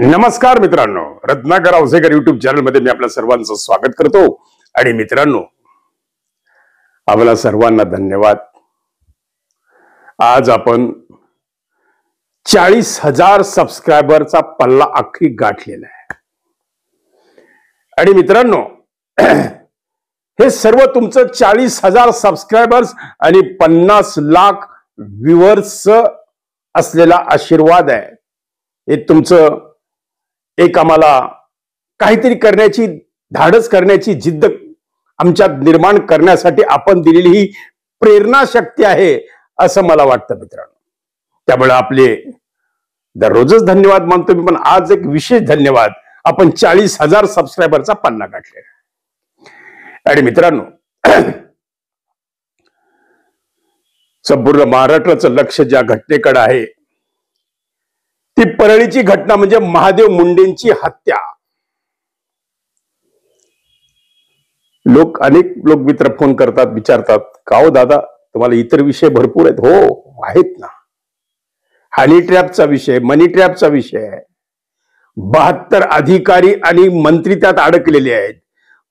नमस्कार मित्रांनो, Ratnakar Ausekar YouTube channel मध्ये मी आपल्या सर्वांचं स्वागत करतो। आणि मित्रांनो, आपल्या सर्वांना धन्यवाद। आज आपण 40,000 सबस्क्रायबरचा पल्ला अख्खी गाठलेला आहे। आणि मित्रांनो, हे सर्व तुमचं 40,000 सबस्क्रायबर्स आणि 50 लाख व्ह्यूअर्स असलेला आशीर्वाद आहे। हे तुमचं एक आम्हाला काहीतरी करण्याची, धाडस करण्याची जिद्द आमच्यात निर्माण करण्यासाठी आपण दिलेली ही प्रेरणा शक्ती आहे असं मला वाटतं मित्रांनो। त्यामुळे आपले दररोजच धन्यवाद मानतो मी, पण आज एक विशेष धन्यवाद, आपण 40,000 सबस्क्रायबरचा पल्ला गाठलेला। आणि मित्रांनो, संपूर्ण महाराष्ट्राचं लक्ष ज्या घटनेकडे आहे ती परळीची घटना, म्हणजे महादेव मुंडेंची हत्या। अनेक लोक मित्र फोन करतात, विचारतात, का हो दादा, तुम्हाला इतर विषय भरपूर आहेत? हो आहेत ना। हनी ट्रॅपचा विषय, मनी ट्रॅपचा विषय आहे। 72 अधिकारी आणि मंत्री त्यात अडकलेले आहेत।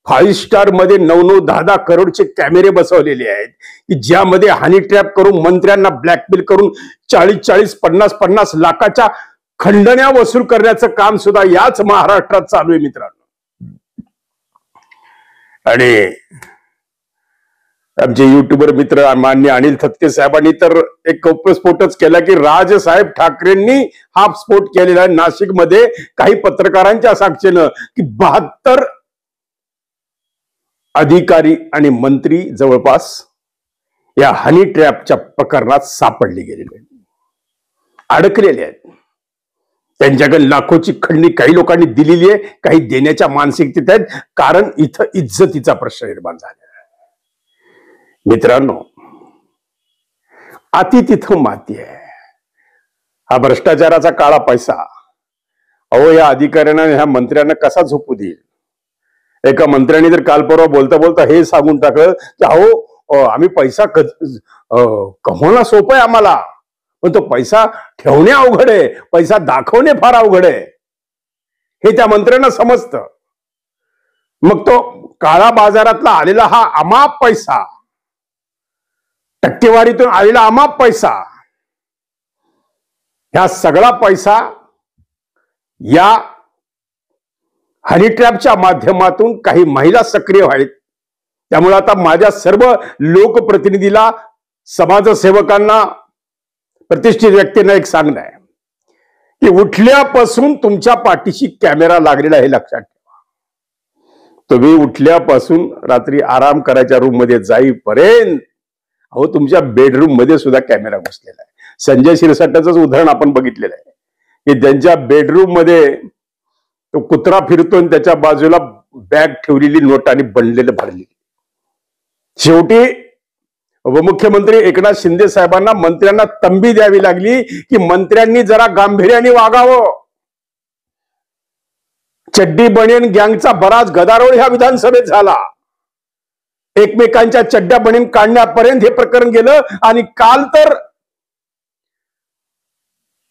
5 स्टार मध्ये 9-9, 10-10 करोडचे कॅमेरे बसवलेले आहेत की ज्यामध्ये हनी ट्रॅप करून मंत्र्यांना ब्लॅकमेल करून 40-40, 50-50 लाखाच्या खंडण्या वसूल करण्याचं काम सुद्धा याच महाराष्ट्रात चालू आहे मित्रांनो। आणि आमचे युट्यूबर मित्र मान्य अनिल थत्ते साहेबांनी तर एक गौप्यस्फोटच केला की राजसाहेब ठाकरेंनी हा स्फोट केलेला आहे नाशिकमध्ये काही पत्रकारांच्या साक्षीनं, की 72 अधिकारी आणि मंत्री जवळपास या हनी ट्रॅपच्या प्रकरणात सापडले गेलेले, अडकलेले आहेत। त्यांच्याकडे लाखोची खंडणी काही लोकांनी दिलेली आहे, काही देण्याच्या मानसिकतेत आहेत, कारण इथं इज्जतीचा प्रश्न निर्माण झालेला आहे मित्रांनो। अति तिथं माती आहे, हा भ्रष्टाचाराचा काळा पैसा। अहो, या अधिकाऱ्यांना, ह्या मंत्र्यांना कसा झोपू देईल? एका मंत्र्यांनी तर काल परवा बोलता बोलता हे सांगून टाकलं की अहो, आम्ही पैसा कमवणं सोपं आहे आम्हाला, पण तो पैसा ठेवणे अवघड आहे, पैसा दाखवणे फार अवघड आहे, हे त्या मंत्र्यांना समजतं। मग तो काळा बाजारातला आलेला हा अमाप पैसा, टक्केवारीतून आलेला अमाप पैसा, ह्या सगळा पैसा या हनी ट्रॅपच्या माध्यमातून काही महिला सक्रिय आहेत। त्यामुळे आता माझ्या सर्व लोकप्रतिनिधीला, समाजसेवकांना, प्रतिष्ठित व्यक्तींना एक सांगणं आहे की उठल्यापासून तुमच्या पाठीशी कॅमेरा लागलेला आहे, लक्षात ठेवा। तुम्ही उठल्यापासून रात्री आराम करायच्या रूम मध्ये जाईपर्यंत अहो तुमच्या बेडरूम मध्ये सुद्धा कॅमेरा घुसलेला आहे। संजय शिरसाटाचंच उदाहरण आपण बघितलेलं आहे की त्यांच्या बेडरूम मध्ये तो कुत्रा फिरतो आणि त्याच्या बाजूला बॅग ठेवलेली नोटांनी बनलेलं भरलेली। शेवटी उपमुख्यमंत्री एकनाथ शिंदे साहेबांना मंत्र्यांना तंबी द्यावी लागली की मंत्र्यांनी जरा गांभीर्याने वागावं। चड्डी बनियन गँगचा बराच गदारोळ ह्या विधानसभेत झाला, एकमेकांच्या चड्ड्या बनियन काढण्यापर्यंत हे प्रकरण गेलं। आणि काल तर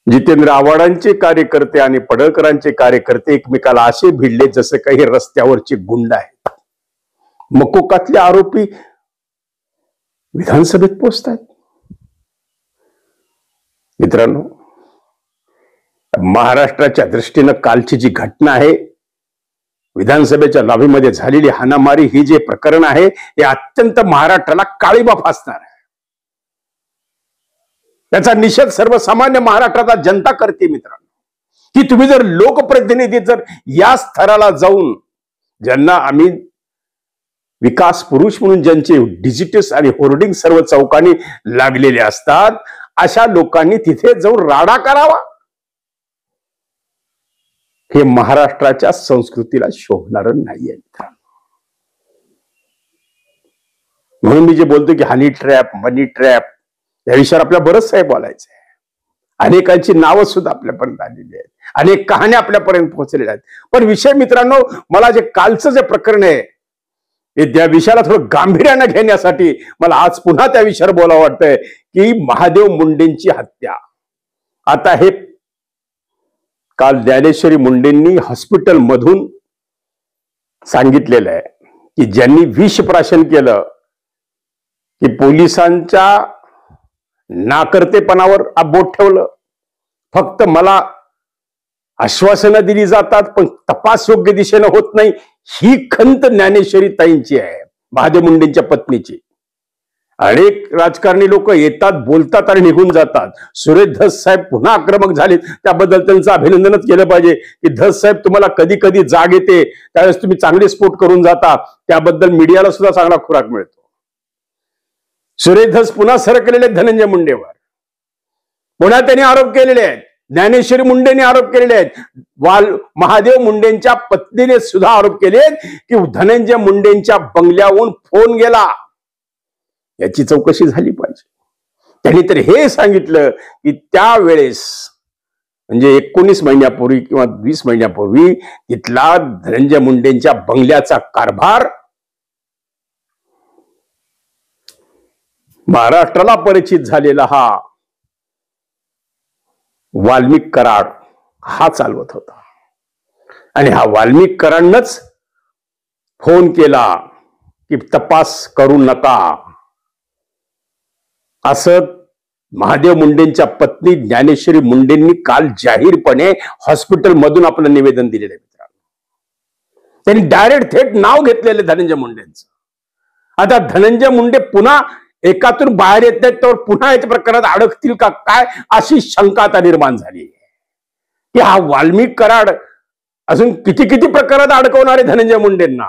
जितेंद्र आव्हाडांचे कार्यकर्ते आणि पडळकरांचे कार्यकर्ते एकमेकाला असे भिडले जसे काही रस्त्यावरचे गुंड आहेत। मकोकातले आरोपी विधानसभेत पोहोचतात मित्रांनो। महाराष्ट्राच्या दृष्टीनं कालची जी घटना आहे, विधानसभेच्या लॉबीमध्ये झालेली हाणामारी, ही जे प्रकरण आहे हे अत्यंत महाराष्ट्राला काळीमा फासणार आहे। त्याचा निषेध सर्वसामान्य महाराष्ट्राचा जनता करते मित्रांनो। की तुम्ही जर लोकप्रतिनिधी जर या स्तराला जाऊन, ज्यांना आम्ही विकास पुरुष म्हणून, ज्यांचे डिजिटस आणि होर्डिंग सर्व चौकानी लागलेले असतात, अशा लोकांनी तिथे जाऊन राडा करावा, हे महाराष्ट्राच्या संस्कृतीला शोभणारं नाहीये। म्हणून मी जे बोलतो की हनी ट्रॅप, मनी ट्रॅप या विषयावर आपल्याला बरंच काही बोलायचं आहे। अनेकांची नावं सुद्धा आपल्यापर्यंत आलेली आहेत, अनेक कहाण्या आपल्यापर्यंत पोहोचलेल्या आहेत। पण विषय मित्रांनो, मला जे कालचं जे प्रकरण आहे त्या विषयाला थोडं गांभीर्याने घेण्यासाठी मला आज पुन्हा त्या विषयावर बोलावं वाटतंय की महादेव मुंडेंची हत्या। आता हे काल ज्ञानेश्वरी मुंडेंनी हॉस्पिटलमधून सांगितलेलं आहे की ज्यांनी विषप्राशन केलं की पोलिसांच्या नाकर्तेपणावर बोट ठेवलं, फक्त मला आश्वासनं दिली जातात पण तपास योग्य दिशेनं होत नाही, ही खंत ज्ञानेश्वरी ताईंची आहे, महादेव मुंडेंच्या पत्नीची. अनेक राजकारणी लोक येतात, बोलतात आणि निघून जातात. सुरेश धस साहेब पुन्हा आक्रमक झालेत, त्याबद्दल त्यांचं अभिनंदनच केलं पाहिजे की धस साहेब तुम्हाला कधी कधी जाग येते, त्यावेळेस तुम्ही चांगले स्फोट करून जाता, त्याबद्दल मीडियाला सुद्धा चांगला खुराक मिळतो. सुरेश धस पुन्हा सरकलेले धनंजय मुंडेवर, पुन्हा त्यांनी आरोप केलेले आहेत, ज्ञानेश्वरी मुंडेंनी आरोप केलेले आहेत, महादेव मुंडेंच्या पत्नीने सुद्धा आरोप केले की धनंजय मुंडेंच्या बंगल्याहून फोन गेला, याची चौकशी झाली पाहिजे. त्यांनी तर हे सांगितलं की त्यावेळेस म्हणजे 19 महिन्यापूर्वी किंवा 20 महिन्यापूर्वी तिथला धनंजय मुंडेंच्या बंगल्याचा कारभार महाराष्ट्राला परिचित झालेला हा वाल्मिक कराड हा चालवत होता. आणि हा वाल्मिक कराडनंच फोन केला की तपास करू नका, असं महादेव मुंडेंच्या पत्नी ज्ञानेश्वरी मुंडेंनी काल जाहीरपणे हॉस्पिटलमधून आपलं निवेदन दिलेलं आहे. मित्रांनो, त्यांनी डायरेक्ट थेट नाव घेतलेलं धनंजय मुंडेंचं. आता धनंजय मुंडे पुन्हा एकातून बाहेर येत आहेत तर पुन्हा याच्या प्रकारात अडकतील का काय, अशी शंका आता निर्माण झाली की हा वाल्मिक कराड अजून किती किती प्रकारात अडकवणार आहे धनंजय मुंडेंना.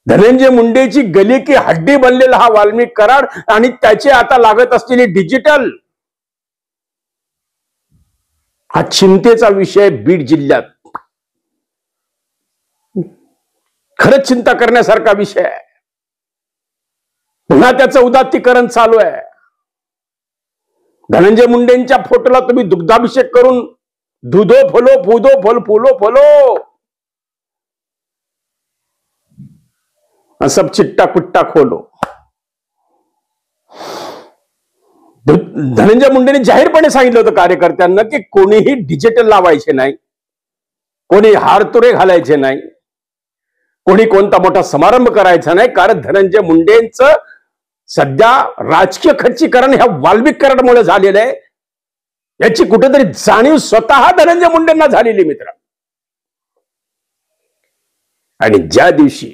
धनंजय मुंडेची गली की हड्डी बनलेला हा वाल्मिक कराड आणि त्याचे आता लागत असलेली डिजिटल, हा चिंतेचा विषय बीड जिल्ह्यात. खरंच चिंता करण्यासारखा विषय आहे. पुन्हा त्याचं उदात्तीकरण चालू आहे. धनंजय मुंडेंच्या फोटोला तुम्ही दुग्धाभिषेक करून दुधो फलो फुदो फल फुलो फलो, सब चिट्टा कुट्टा खोलो. धनंजय मुंडेंनी जाहीरपणे सांगितलं होतं कार्यकर्त्यांना की कोणीही डिजिटल लावायचे नाही, कोणी हारतुरे घालायचे नाही, कोणी कोणता मोठा समारंभ करायचा नाही, कारण धनंजय मुंडेंचं सध्या राजकीय खच्चीकरण ह्या वाल्मिक कराडमुळे झालेलं आहे, याची कुठेतरी जाणीव स्वतः धनंजय मुंडेंना झालेली. मित्र, आणि ज्या दिवशी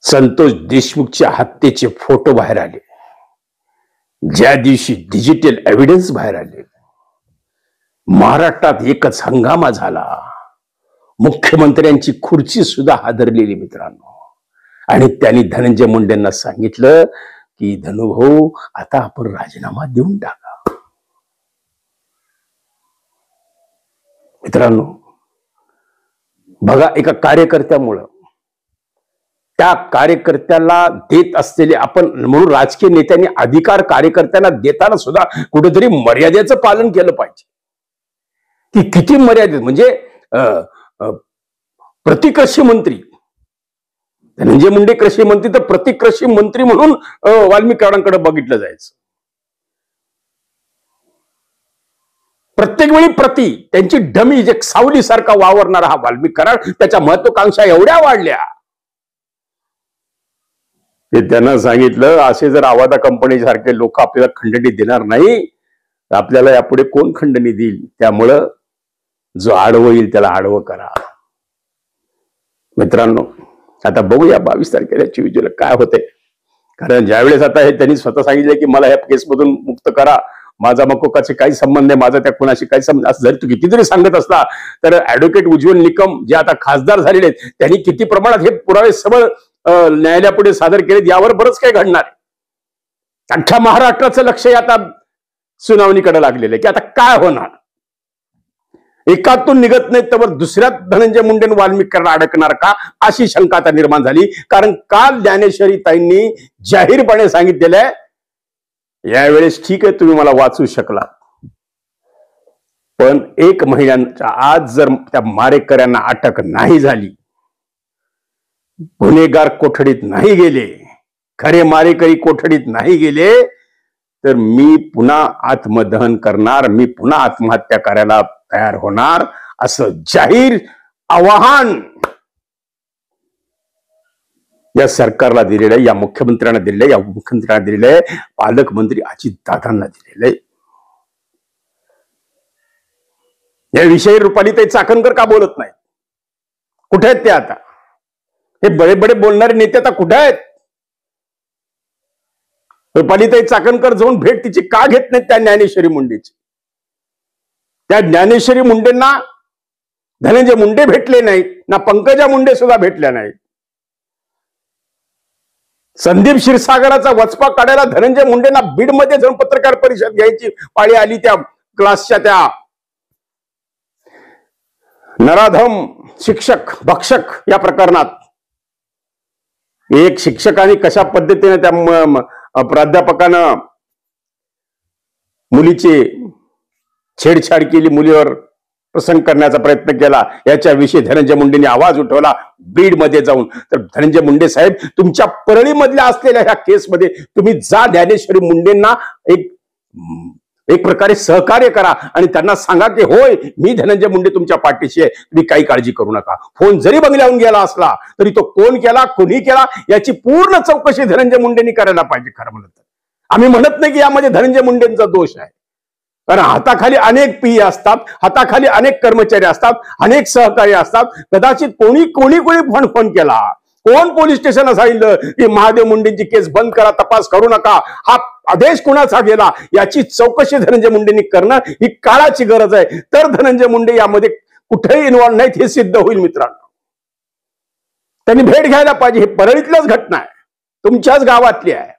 संतोष देशमुखच्या हत्येचे फोटो बाहेर आले, ज्या दिवशी डिजिटल एव्हिडन्स बाहेर आले, महाराष्ट्रात एकच हंगामा झाला. मुख्यमंत्र्यांची खुर्ची सुद्धा हादरलेली. मित्रांनो, आणि त्यांनी धनंजय मुंडेंना सांगितलं की धनुभाऊ आता आपण राजीनामा देऊन टाका. मित्रांनो, बघा, एका कार्यकर्त्यामुळं, त्या कार्यकर्त्याला देत असलेले, आपण म्हणून राजकीय नेत्यांनी अधिकार कार्यकर्त्यांना देताना सुद्धा कुठेतरी मर्यादेचं पालन केलं पाहिजे. की किती मर्यादित, म्हणजे प्रतिकृषी मंत्री धनंजय मुंडे कृषी मंत्री, तर प्रतिकृषी मंत्री म्हणून वाल्मिक कराडांकडे बघितलं जायचं. प्रत्येक वेळी त्यांची डमी जे सावलीसारखा वावरणारा हा वाल्मिक कराड, त्याच्या महत्वाकांक्षा एवढ्या वाढल्या की त्यांना सांगितलं, असे जर आवादा कंपनी सारखे लोक आपल्याला खंडणी देणार नाही तर आपल्याला यापुढे कोण खंडणी देईल, त्यामुळं जो आडवं येईल त्याला आडवं करा. मित्रांनो, आता बघूया 22 तारखेला 24 जुलै काय होते. कारण ज्यावेळेस आता हे त्यांनी स्वतः सांगितलं की मला ह्या केसमधून मुक्त करा, माझा मकोकाचे काही संबंध नाही, माझा त्या कुणाशी काही संबंध, असं जरी तू किती जरी सांगत असला तर ऍडव्होकेट उज्ज्वल निकम जे आता खासदार झालेले आहेत त्यांनी किती प्रमाणात हे पुरावे सबळ न्यायालयापुढे सादर केलेत यावर बरंच काही घडणार. अख्ख्या महाराष्ट्राचं लक्ष आता सुनावणीकडे लागलेलं आहे की आता काय होणार. एकातून निघत नाही तर दुसऱ्यात धनंजय मुंडे वाल्मिक कराड अडकणार का, अशी शंका आता निर्माण झाली. कारण काल ज्ञानेश्वरी ताईंनी जाहीरपणे सांगितलेलं आहे, यावेळेस ठीक आहे तुम्ही मला वाचू शकला, पण 1 महिन्याच्या आत जर त्या मारेकऱ्यांना अटक नाही झाली, गुन्हेगार कोठडीत नाही गेले, खरे मारेकरी कोठडीत नाही गेले, तर मी पुन्हा आत्मदहन करणार, मी पुन्हा आत्महत्या करायला तयार होणार, असं जाहीर आवाहन या सरकारला दिलेलं आहे, या मुख्यमंत्र्यांना दिलेलं आहे, या उपमुख्यमंत्र्यांना दिलेलं आहे, पालकमंत्री अजितदादांना दिलेलं आहे. याविषयी रुपालीताई चाकणकर का बोलत नाही? कुठे आहेत ते आता? हे बडे बडे बोलणारे नेते आता कुठे आहेत? रुपालीताई चाकणकर जाऊन भेट तिची का घेत नाहीत त्या ज्ञानेश्वरी मुंडेची? त्या ज्ञानेश्वरी मुंडेंना धनंजय मुंडे भेटले नाहीत, ना पंकजा मुंडे सुद्धा भेटल्या नाहीत. संदीप क्षीरसागराचा वचपा काढायला धनंजय मुंडेंना बीडमध्ये जाऊन पत्रकार परिषद घ्यायची पाळी आली त्या क्लासच्या त्या नराधम शिक्षक भक्षक या प्रकरणात. एक शिक्षकाने कशा पद्धतीने त्या प्राध्यापकानं मुलीची छेडछाड केली, मुलीवर प्रसंग करण्याचा प्रयत्न केला, याच्याविषयी धनंजय मुंडेंनी आवाज उठवला बीडमध्ये जाऊन. तर धनंजय मुंडे साहेब, तुमच्या परळीमधल्या असलेल्या ह्या केसमध्ये तुम्ही जा, ज्ञानेश्वरी मुंडेंना एक प्रकारे सहकार्य करा आणि त्यांना सांगा की होय, मी धनंजय मुंडे तुमच्या पाठीशी आहे, तुम्ही काही काळजी करू नका. फोन जरी बंगल्याहून गेला असला तरी तो कोण केला, कोणी केला, याची पूर्ण चौकशी धनंजय मुंडेंनी करायला पाहिजे. खरं म्हणत तर आम्ही म्हणत नाही की यामध्ये धनंजय मुंडेंचा दोष आहे, कारण हाताखाली अनेक पी असतात, हाताखाली अनेक कर्मचारी असतात, अनेक सहकारी असतात. कदाचित कोणी फोन केला, कोण पोलीस स्टेशनला सांगितलं की महादेव मुंडेंची केस बंद करा, तपास करू नका, हा आदेश कुणाचा गेला, याची चौकशी धनंजय मुंडेंनी करणं ही काळाची गरज आहे. तर धनंजय मुंडे यामध्ये कुठेही इन्व्हॉल्व नाहीत हे सिद्ध होईल. मित्रांनो, त्यांनी भेट घ्यायला पाहिजे. हे परळीतल्याच घटना आहे, तुमच्याच गावातली आहे,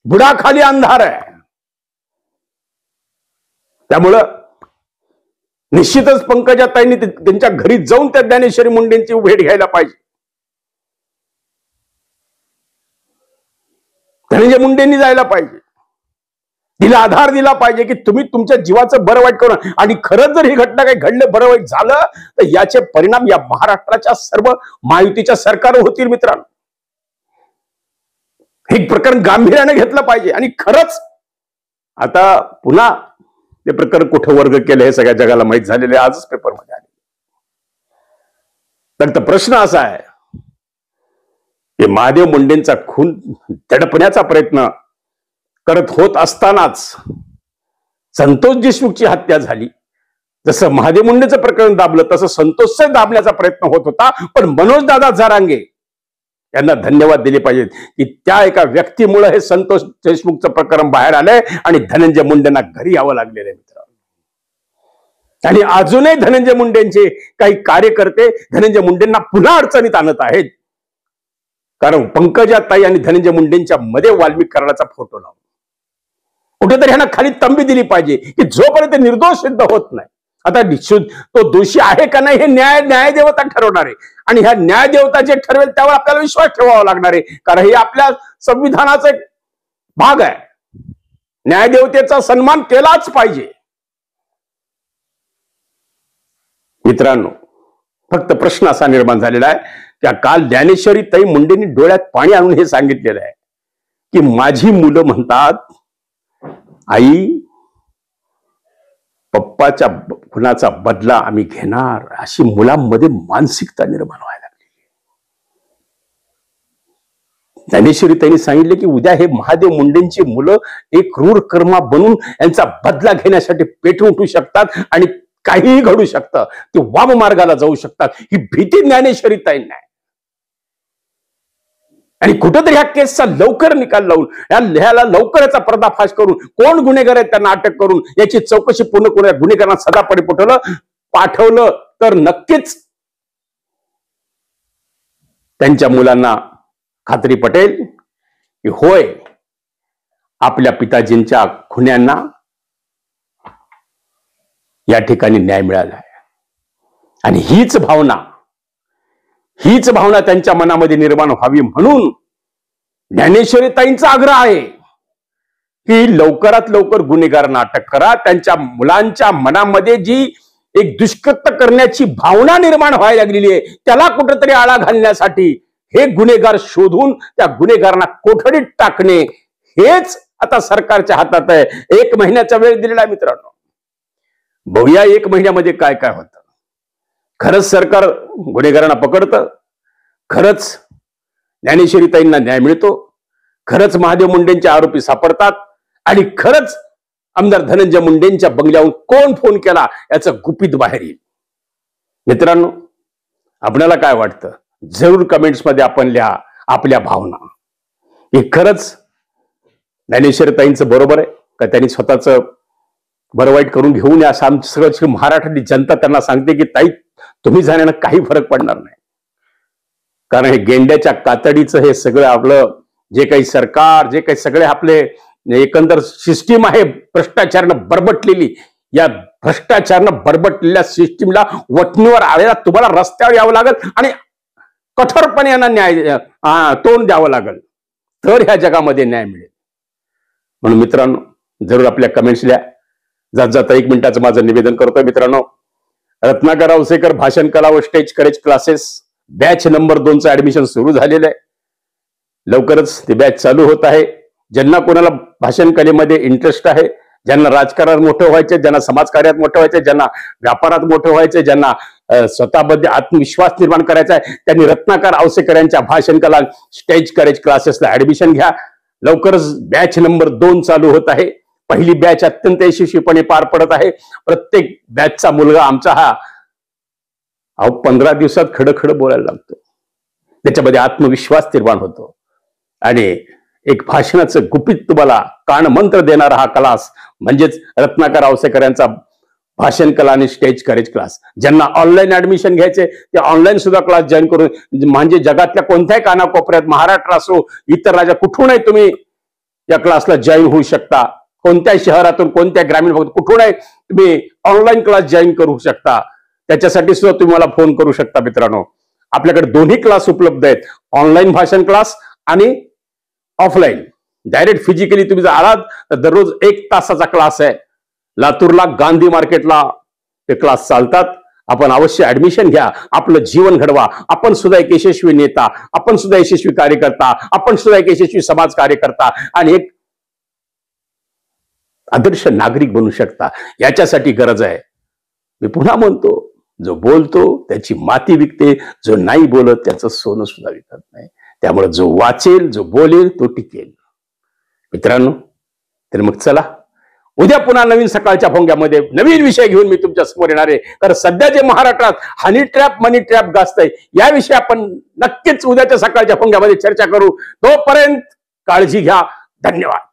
बुडाखाली अंधार आहे. त्यामुळं निश्चितच पंकजाताईंनी त्यांच्या घरी जाऊन त्या ज्ञानेश्वरी मुंडेंची भेट घ्यायला पाहिजे. धनंजय मुंडेंनी जायला पाहिजे, तिला आधार दिला पाहिजे की तुम्ही तुमच्या जीवाचं बरं वाईट करून, आणि खरंच जर ही घटना काही घडलं, बरं वाईट झालं, तर याचे परिणाम या महाराष्ट्राच्या सर्व महायुतीच्या सरकारवर होतील. मित्रांनो, हे प्रकरण गांभीर्याने घेतलं पाहिजे. आणि खरंच आता पुन्हा ते प्रकरण कुठे वर्ग केलं हे सगळ्या जगाला माहीत झालेले, आजच पेपरमध्ये आले. तर प्रश्न असा आहे की महादेव मुंडेंचा खून दडपण्याचा प्रयत्न करत होत असतानाच संतोष देशमुखची हत्या झाली. जसं महादेव मुंडेचं प्रकरण दाबलं तसं संतोषचं दाबण्याचा प्रयत्न होत होता. पण मनोज दादा जरांगे यांना धन्यवाद दिले पाहिजेत की त्या एका व्यक्तीमुळे हे संतोष देशमुखचं प्रकरण बाहेर आलंय आणि धनंजय मुंडेंना घरी यावं लागलेलं आहे. मित्रांनो, आणि अजूनही धनंजय मुंडेंचे काही कार्यकर्ते धनंजय मुंडेंना पुन्हा अडचणीत आणत आहेत, कारण पंकजाताई आणि धनंजय मुंडेंच्या मध्ये वाल्मिक कराडाचा फोटो लावून कुठेतरी ह्यांना खाली तंबी दिली पाहिजे की जोपर्यंत निर्दोष सिद्ध होत नाही, आता तो दोषी आहे का नाही हे न्यायदेवता ठरवणार आहे. आणि ह्या न्यायदेवता जे ठरवेल त्यावर आपल्याला विश्वास ठेवावा लागणार आहे, कारण हे आपल्या संविधानाचा एक भाग आहे. न्यायदेवतेचा सन्मान केलाच पाहिजे. मित्रांनो, फक्त प्रश्न असा निर्माण झालेला आहे की काल ज्ञानेश्वरी ताई मुंडेंनी डोळ्यात पाणी आणून हे सांगितलेलं आहे की माझी मुलं म्हणतात, आई, पप्पाच्या खुनाचा बदला आम्ही घेणार, अशी मुलांमध्ये मानसिकता निर्माण व्हायला लागली. ज्ञानेश्वरी ताईंनी सांगितले की उद्या हे महादेव मुंडेंची मुलं एक क्रूर कर्मा बनून यांचा बदला घेण्यासाठी पेटून उठू शकतात आणि काहीही घडू शकतं, ते वाम मार्गाला जाऊ शकतात. ही भीती ज्ञानेश्वरी ताईंना आहे. आणि कुठेतरी ह्या केसचा लवकर निकाल लावून ह्याला लवकर याचा पर्दाफाश करून कोण गुन्हेगार आहेत त्यांना अटक करून याची चौकशी पूर्ण करून गुन्हेगारांना सदापडी पाठवलं तर नक्कीच त्यांच्या मुलांना खात्री पटेल की होय, आपल्या पिताजींच्या खुन्यांना या ठिकाणी न्याय मिळाला आहे. आणि हीच भावना त्यांच्या मनामध्ये निर्माण व्हावी म्हणून ज्ञानेश्वरी ताईंचा आग्रह आहे की लवकरात लवकर गुन्हेगारांना अटक करा. त्यांच्या मुलांच्या मनामध्ये जी एक दुष्कृत्य करण्याची भावना निर्माण व्हायला लागलेली आहे त्याला कुठेतरी आळा घालण्यासाठी हे गुन्हेगार शोधून त्या गुन्हेगारांना कोठडीत टाकणे हेच आता सरकारच्या हातात आहे. 1 महिन्याचा वेळ दिलेला आहे मित्रांनो. बघूया 1 महिन्यामध्ये काय काय होतं. खरंच सरकार गुन्हेगारांना पकडतं, खरंच ज्ञानेश्वरीताईंना न्याय मिळतो, खरंच महादेव मुंडेंचे आरोपी सापडतात, आणि खरंच आमदार धनंजय मुंडेंच्या बंगल्याहून कोण फोन केला याचं गुपित बाहेर येईल. मित्रांनो, आपल्याला काय वाटतं जरूर कमेंट्स मध्ये आपण लिहा आपल्या भावना. हे खरंच ज्ञानेश्वरीताईंचं बरोबर आहे का त्यांनी स्वतःचं बरं वाईट करून घेऊ नये असं आमची सगळं महाराष्ट्रातली जनता त्यांना सांगते की ताई तुम्ही जाण्यानं काही फरक पडणार नाही. कारण हे गेंड्याच्या कातडीचं हे सगळं आपलं जे काही सरकार, जे काही सगळे आपले एकंदर सिस्टीम आहे भ्रष्टाचारानं बरबटलेली, या भ्रष्टाचारानं बरबटलेल्या सिस्टीमला वठणीवर आलेला तुम्हाला रस्त्यावर यावं लागेल आणि कठोरपणे यांना न्याय तोंड द्यावं लागेल, तर ह्या जगामध्ये न्याय मिळेल. म्हणून मित्रांनो जरूर आपल्या कमेंट्स लिहा. जात जाता 1 मिनिटाचं माझं निवेदन करतोय मित्रांनो. रत्नाकर औसेकर भाषण कला व stage courage classes batch number 2चं ऍडमिशन सुरू झालेलं आहे. लवकरच ते बॅच चालू होत आहे. ज्यांना कोणाला भाषण कलेमध्ये इंटरेस्ट आहे, ज्यांना राजकारणात मोठं व्हायचे, ज्यांना समाजकार्यात मोठं व्हायचे, ज्यांना व्यापारात मोठं व्हायचे, ज्यांना स्वतःबद्दल आत्मविश्वास निर्माण करायचा आहे, त्यांनी रत्नाकर औसेकर यांच्या भाषण कला स्टेज करेज क्लासेसला ऍडमिशन घ्या. लवकरच बॅच नंबर 2 चालू होत आहे. पहिली बॅच अत्यंत यशस्वीपणे पार पडत आहे. प्रत्येक बॅचचा मुलगा आमचा हा 15 दिवसात खडखड बोलायला लागतो. त्याच्यामध्ये आत्मविश्वास निर्माण होतो आणि एक भाषणाचं गुपित तुम्हाला कानमंत्र देणारा हा क्लास म्हणजेच रत्नाकर औसेकर यांचा भाषण कला आणि स्टेज करेज क्लास. ज्यांना ऑनलाईन ऍडमिशन घ्यायचे ते ऑनलाईन सुद्धा क्लास जॉईन करून म्हणजे जगातल्या कोणत्याही कानाकोपऱ्यात, महाराष्ट्र असो इतर राज्यात कुठूनही तुम्ही या क्लासला जॉईन होऊ शकता. कोणत्याही शहरातून, कोणत्या ग्रामीण भागात कुठूनही तुम्ही ऑनलाईन क्लास जॉईन करू शकता. त्याच्यासाठी सुद्धा तुम्ही मला फोन करू शकता. मित्रांनो, आपल्याकडे दोन्ही क्लास उपलब्ध आहेत, ऑनलाईन भाषण क्लास आणि ऑफलाईन. डायरेक्ट फिजिकली तुम्ही जर आलात तर दररोज 1 तासाचा क्लास आहे. लातूरला गांधी मार्केटला ते क्लास चालतात. आपण अवश्य ऍडमिशन घ्या, आपलं जीवन घडवा. आपण सुद्धा एक यशस्वी नेता, आपण सुद्धा यशस्वी कार्यकर्ता, आपण सुद्धा एक यशस्वी समाज कार्यकर्ता आणि एक आदर्श नागरिक बनू शकता. याच्यासाठी गरज आहे. मी पुन्हा म्हणतो, जो बोलतो त्याची माती विकते, जो नाही बोलत त्याचं सोनं सुद्धा विकत नाही. त्यामुळे जो वाचेल, जो बोलेल तो टिकेल. मित्रांनो, तर मग चला उद्या पुन्हा नवीन सकाळच्या भोंग्यामध्ये नवीन विषय घेऊन मी तुमच्या समोर येणार आहे. कारण सध्या जे महाराष्ट्रात हनी ट्रॅप, मनी ट्रॅप गाजतंय याविषयी आपण नक्कीच उद्याच्या सकाळच्या भोंग्यामध्ये चर्चा करू. तोपर्यंत काळजी घ्या. धन्यवाद.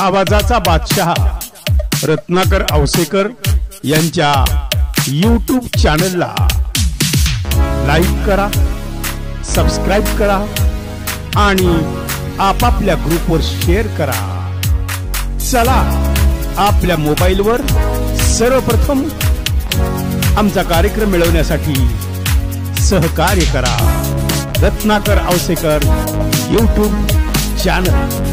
आवाजाचा बादशाह रत्नाकर औसेकर यांच्या YouTube चॅनलला लाईक करा, सबस्क्राईब करा आणि आपापल्या ग्रुपवर शेअर करा. चला आपल्या मोबाईलवर सर्वप्रथम आमचा कार्यक्रम मिळवण्यासाठी सहकार्य करा. Ratnakar Ausekar YouTube channel.